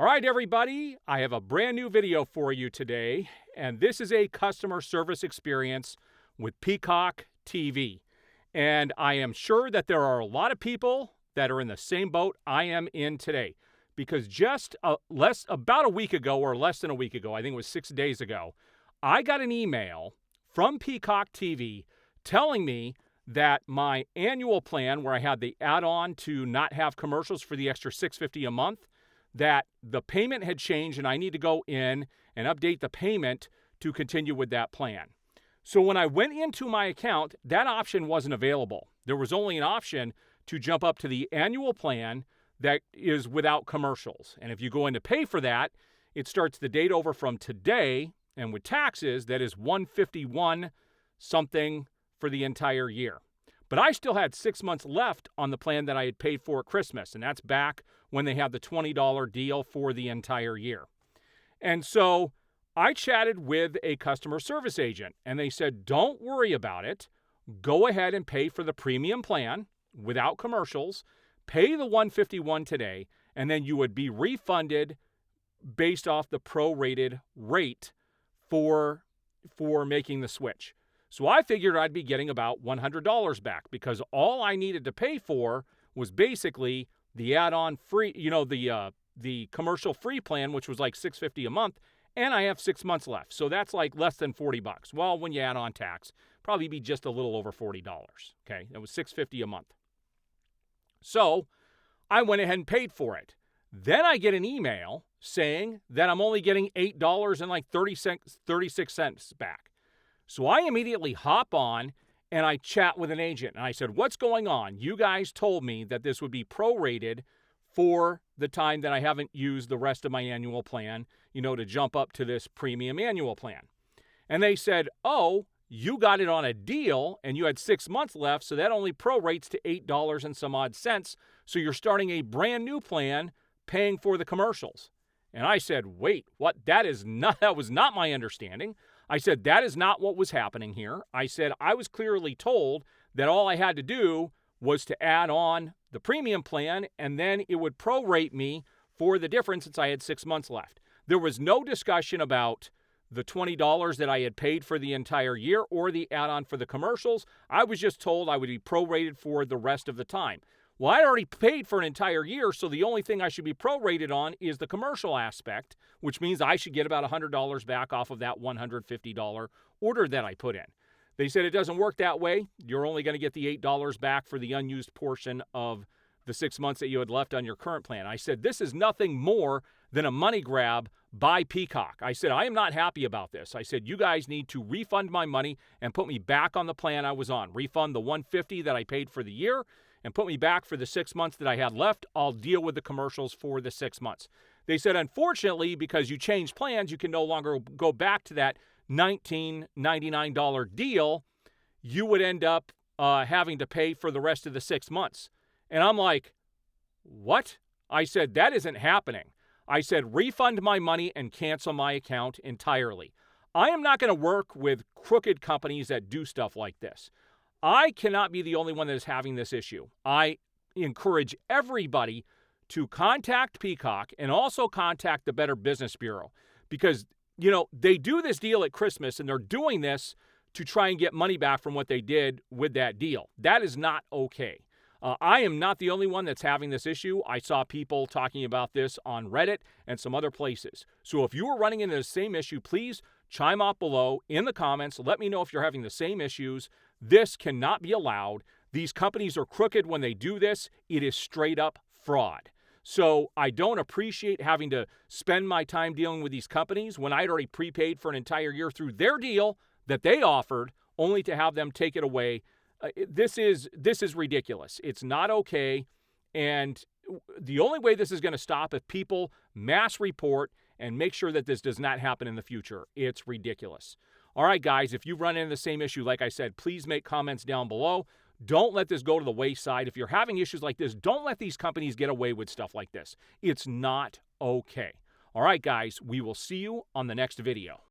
All right, everybody, I have a brand new video for you today, and this is a customer service experience with Peacock TV. And I am sure that there are a lot of people that are in the same boat I am in today, because just about a week ago, or less than a week ago, I think it was 6 days ago, I got an email from Peacock TV telling me that my annual plan, where I had the add-on to not have commercials for the extra $6.50 a month, that the payment had changed and I need to go in and update the payment to continue with that plan. So when I went into my account, that option wasn't available. There was only an option to jump up to the annual plan that is without commercials. And if you go in to pay for that, it starts the date over from today, and with taxes, that is $151 something for the entire year. But I still had 6 months left on the plan that I had paid for at Christmas, and that's back when they had the $20 deal for the entire year. And so I chatted with a customer service agent, and they said, don't worry about it. Go ahead and pay for the premium plan without commercials. Pay the $151 today, and then you would be refunded based off the prorated rate for making the switch. So I figured I'd be getting about $100 back, because all I needed to pay for was basically the add-on free, the commercial free plan, which was like $6.50 a month, and I have 6 months left. So that's like less than $40. Well, when you add on tax, probably be just a little over $40. Okay, that was $6.50 a month. So I went ahead and paid for it. Then I get an email saying that I'm only getting $8 and like 36 cents back. So I immediately hop on and I chat with an agent. And I said, what's going on? You guys told me that this would be prorated for the time that I haven't used the rest of my annual plan, to jump up to this premium annual plan. And they said, oh, you got it on a deal and you had 6 months left, so that only prorates to $8 and some odd cents. So you're starting a brand new plan paying for the commercials. And I said, wait, what? That was not my understanding. I said, that is not what was happening here. I said, I was clearly told that all I had to do was to add on the premium plan, and then it would prorate me for the difference since I had 6 months left. There was no discussion about the $20 that I had paid for the entire year or the add-on for the commercials. I was just told I would be prorated for the rest of the time. Well, I already paid for an entire year, so the only thing I should be prorated on is the commercial aspect, which means I should get about $100 back off of that $150 order that I put in. They said it doesn't work that way. You're only going to get the $8 back for the unused portion of the 6 months that you had left on your current plan. I said, this is nothing more than a money grab by Peacock. I said, I am not happy about this. I said, you guys need to refund my money and put me back on the plan I was on. Refund the $150 that I paid for the year and put me back for the 6 months that I had left. I'll deal with the commercials for the 6 months. They said, unfortunately, because you changed plans, you can no longer go back to that $19.99 deal. You would end up having to pay for the rest of the 6 months. And I'm like, what? I said, that isn't happening. I said, refund my money and cancel my account entirely. I am not going to work with crooked companies that do stuff like this. I cannot be the only one that is having this issue. I encourage everybody to contact Peacock and also contact the Better Business Bureau, because, they do this deal at Christmas and they're doing this to try and get money back from what they did with that deal. That is not okay. I am not the only one that's having this issue. I saw people talking about this on Reddit and some other places. So if you are running into the same issue, please chime up below in the comments. Let me know if you're having the same issues. This cannot be allowed. These companies are crooked when they do this. It is straight up fraud. So I don't appreciate having to spend my time dealing with these companies when I'd already prepaid for an entire year through their deal that they offered, only to have them take it away. This is ridiculous. It's not okay. And the only way this is going to stop if people mass report and make sure that this does not happen in the future. It's ridiculous. All right, guys, if you run into the same issue, like I said, please make comments down below. Don't let this go to the wayside. If you're having issues like this, don't let these companies get away with stuff like this. It's not okay. All right, guys, we will see you on the next video.